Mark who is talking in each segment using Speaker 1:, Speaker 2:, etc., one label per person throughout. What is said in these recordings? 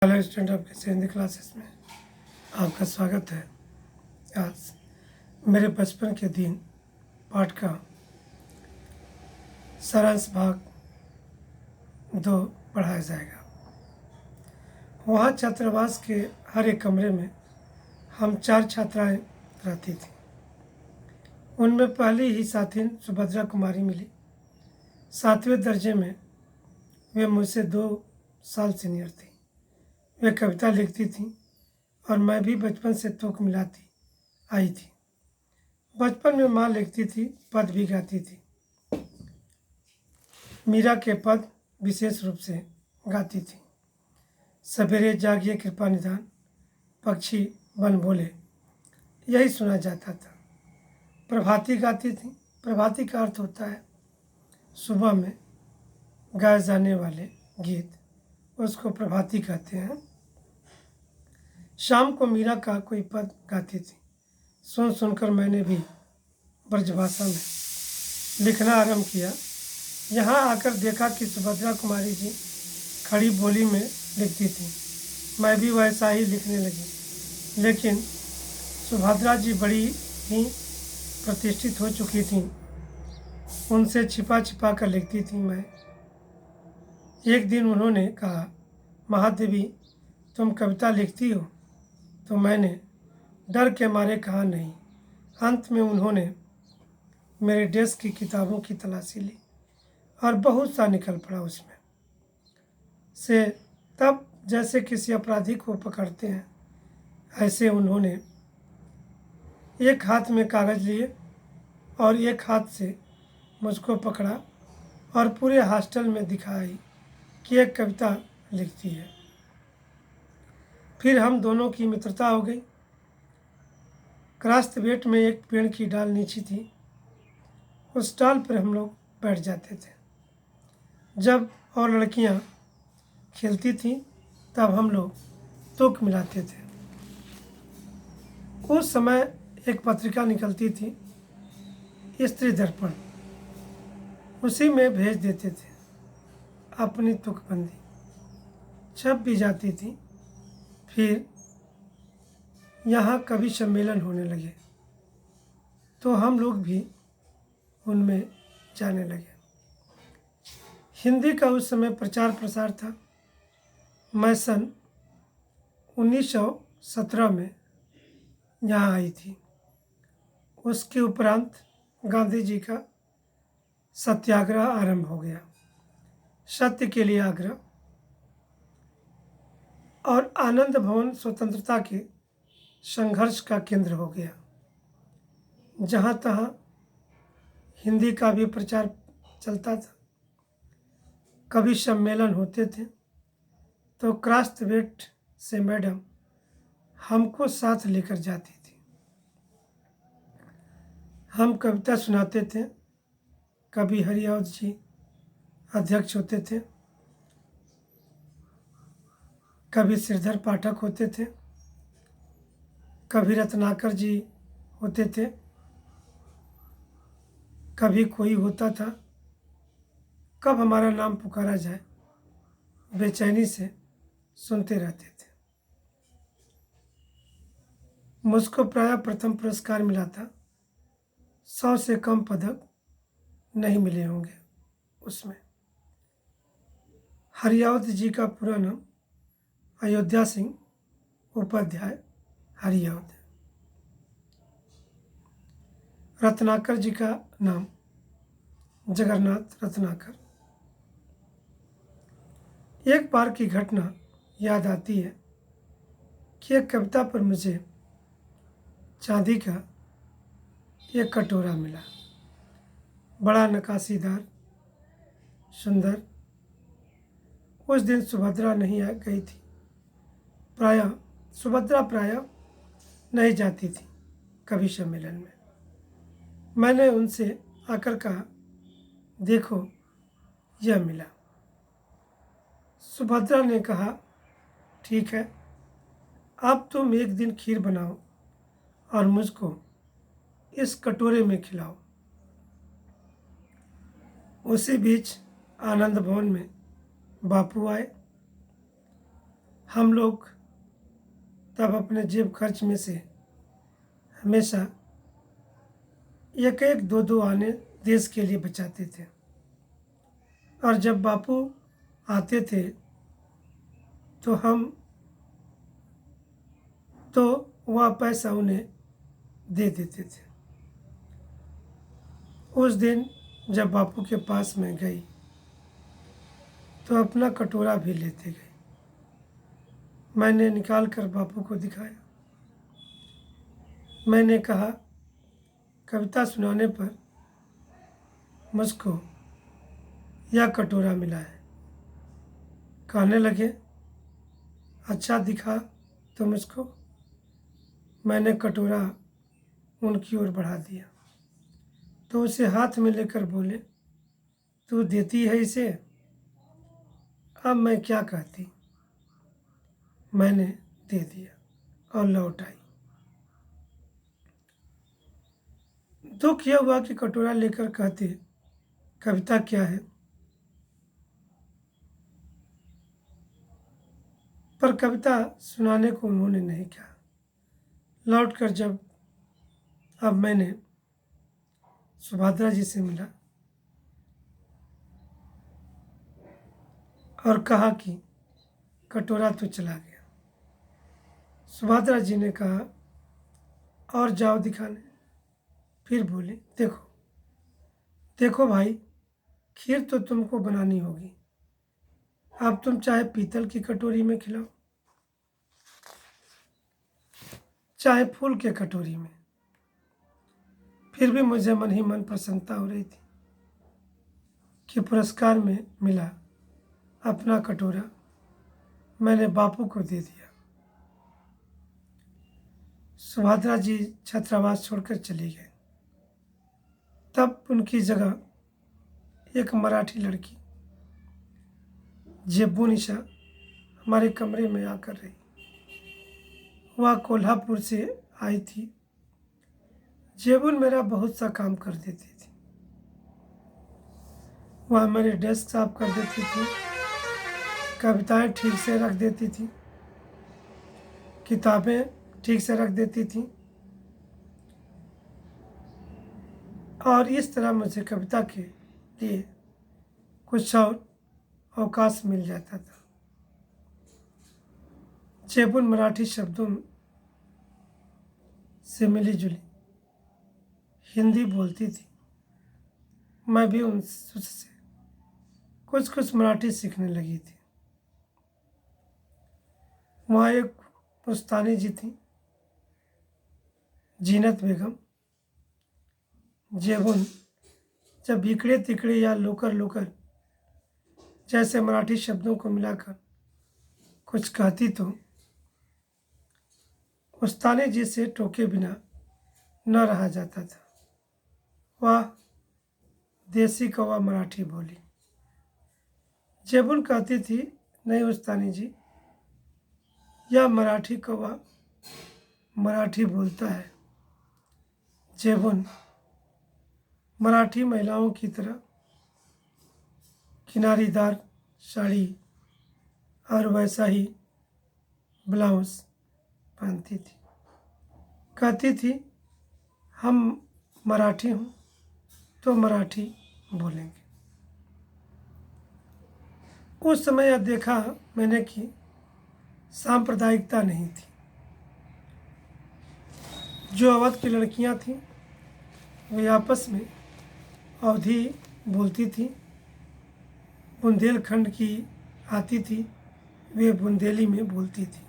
Speaker 1: Hello student, आपके Hindi classes में आपका स्वागत है। आज मेरे बचपन के दिन पाठ का सारांश भाग 2 पढ़ाया जाएगा। वहाँ छात्रावास के हर एक कमरे में हम 4 छात्राएं रहती थीं। उनमें पहली ही साथी सुभद्रा कुमारी मिली। 7वें दर्जे में वे मुझसे 2 साल सीनियर थी। वे कविता लिखती थीं और मैं भी बचपन से तुक मिलाती आई थी। बचपन में माँ लिखती थी, पद भी गाती थी। मीरा के पद विशेष रूप से गाती थी। सवेरे जागिए कृपा निधान, पक्षी बन बोले, यही सुना जाता था। प्रभाती गाती थी। प्रभाती का अर्थ होता है सुबह में गाए जाने वाले गीत, उसको प्रभाती कहते हैं। शाम को मीरा का कोई पद गाती थी। सुनकर मैंने भी ब्रजभाषा में लिखना आरंभ किया। यहाँ आकर देखा कि सुभद्रा कुमारी जी खड़ी बोली में लिखती थी। मैं भी वैसा ही लिखने लगी, लेकिन सुभद्रा जी बड़ी ही प्रतिष्ठित हो चुकी थीं। उनसे छिपा छिपा कर लिखती थी मैं। एक दिन उन्होंने कहा, महादेवी तुम कविता लिखती हो? तो मैंने डर के मारे कहा नहीं। अंत में उन्होंने मेरे डेस्क की किताबों की तलाशी ली और बहुत सा निकल पड़ा उसमें से। तब जैसे किसी अपराधी को पकड़ते हैं, ऐसे उन्होंने एक हाथ में कागज़ लिए और एक हाथ से मुझको पकड़ा और पूरे हॉस्टल में दिखाई कि एक कविता लिखती है। फिर हम दोनों की मित्रता हो गई। क्रास्तवेट में एक पेड़ की डाल नीची थी। उस डाल पर हम लोग बैठ जाते थे। जब और लड़कियां खेलती थीं तब हम लोग तुक मिलाते थे। उस समय एक पत्रिका निकलती थी, स्त्री दर्पण, उसी में भेज देते थे अपनी तुकबंदी। छप भी जाती थी। फिर यहाँ कवि सम्मेलन होने लगे तो हम लोग भी उनमें जाने लगे। हिंदी का उस समय प्रचार प्रसार था। मैं सन 1917 में यहाँ आई थी। उसके उपरांत गांधी जी का सत्याग्रह आरंभ हो गया। सत्य के लिए आग्रह। और आनंद भवन स्वतंत्रता के संघर्ष का केंद्र हो गया। जहाँ तहाँ हिंदी का भी प्रचार चलता था। कवि सम्मेलन होते थे तो क्रास्तवेट से मैडम हमको साथ लेकर जाती थी। हम कविता सुनाते थे। कवि हरिऔध जी अध्यक्ष होते थे। कवि श्रीधर पाठक होते थे। कवि रत्नाकर जी होते थे। कभी कोई होता था। कब हमारा नाम पुकारा जाए बेचैनी से सुनते रहते थे। मुझको प्रायः प्रथम पुरस्कार मिला था। 100 से कम पदक नहीं मिले होंगे उसमें। हरिऔध जी का पूरा नाम अयोध्या सिंह उपाध्याय हरिऔध। रत्नाकर जी का नाम जगन्नाथ रत्नाकर। एक बार की घटना याद आती है कि एक कविता पर मुझे चांदी का एक कटोरा मिला, बड़ा नक्काशीदार, सुंदर। उस दिन सुभद्रा नहीं आ गई थी। सुभद्रा प्रायः नहीं जाती थी कवि सम्मेलन में। मैंने उनसे आकर कहा, देखो यह मिला। सुभद्रा ने कहा, ठीक है, अब तुम एक दिन खीर बनाओ और मुझको इस कटोरे में खिलाओ। उसी बीच आनंद भवन में बापू आए। हम लोग तब अपने जेब खर्च में से हमेशा एक एक दो दो आने देश के लिए बचाते थे, और जब बापू आते थे तो वह पैसा उन्हें दे देते थे। उस दिन जब बापू के पास में गई तो अपना कटोरा भी लेते गए। मैंने निकाल कर बापू को दिखाया। मैंने कहा, कविता सुनाने पर मुझको यह कटोरा मिला है। कहने लगे, अच्छा दिखा तो मुझको। मैंने कटोरा उनकी ओर बढ़ा दिया तो उसे हाथ में लेकर बोले, तू देती है इसे, अब मैं क्या कहती। मैंने दे दिया और लौट आई। दुख यह हुआ कि कटोरा लेकर कहते, कविता क्या है, पर कविता सुनाने को उन्होंने नहीं कहा। लौटकर जब अब मैंने सुभद्रा जी से मिला और कहा कि कटोरा तो चला गया। सुभद्रा जी ने कहा, और जाओ दिखाने। फिर बोले, देखो देखो भाई, खीर तो तुमको बनानी होगी। अब तुम चाहे पीतल की कटोरी में खिलाओ, चाहे फूल के कटोरी में। फिर भी मुझे मन ही मन प्रसन्नता हो रही थी कि पुरस्कार में मिला अपना कटोरा मैंने बापू को दे दिया। सुभद्रा जी छात्रावास छोड़कर चली गए। तब उनकी जगह एक मराठी लड़की जेबू निशा हमारे कमरे में आकर रही। वह कोल्हापुर से आई थी। जेबून मेरा बहुत सा काम कर देती थी। वह मेरे डेस्क साफ कर देती थी, कविताएं ठीक से रख देती थी, किताबें ठीक से रख देती थी, और इस तरह मुझे कविता के लिए कुछ और अवकाश मिल जाता था। जेबून मराठी शब्दों से मिली जुली हिंदी बोलती थी। मैं भी उससे कुछ कुछ मराठी सीखने लगी थी। वहाँ एक पुस्तानी जी थी, जीनत बेगम। जेबून जब इकड़े तिकड़े या लोकर लोकर जैसे मराठी शब्दों को मिलाकर कुछ कहती तो उस्तानी जी से टोके बिना न रहा जाता था। वह देसी कौवा मराठी बोली। जेबून कहती थी, नहीं उस्तानी जी, यह मराठी कौवा मराठी बोलता है। जेबून मराठी महिलाओं की तरह किनारीदार साड़ी और वैसा ही ब्लाउज पहनती थी। कहती थी, हम मराठी हूँ तो मराठी बोलेंगे। उस समय यह देखा मैंने कि सांप्रदायिकता नहीं थी। जो अवध की लड़कियां थीं वे आपस में अवधी बोलती थी। बुंदेलखंड की आती थी, वे बुंदेली में बोलती थी।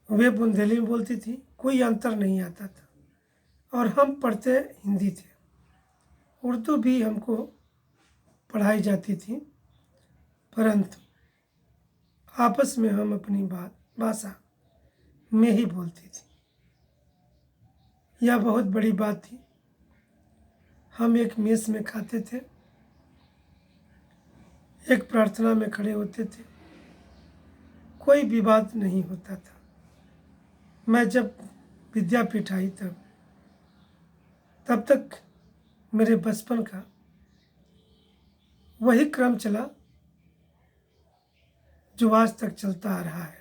Speaker 1: वे बुंदेली में बोलती थी, कोई अंतर नहीं आता था। और हम पढ़ते हिंदी थे। उर्दू भी हमको पढ़ाई जाती थी, परंतु आपस में हम अपनी भाषा में ही बोलती थी। यह बहुत बड़ी बात थी। हम एक मेस में खाते थे, एक प्रार्थना में खड़े होते थे, कोई विवाद नहीं होता था। मैं जब विद्यापीठ आई तब तब तक मेरे बचपन का वही क्रम चला जो आज तक चलता आ रहा है।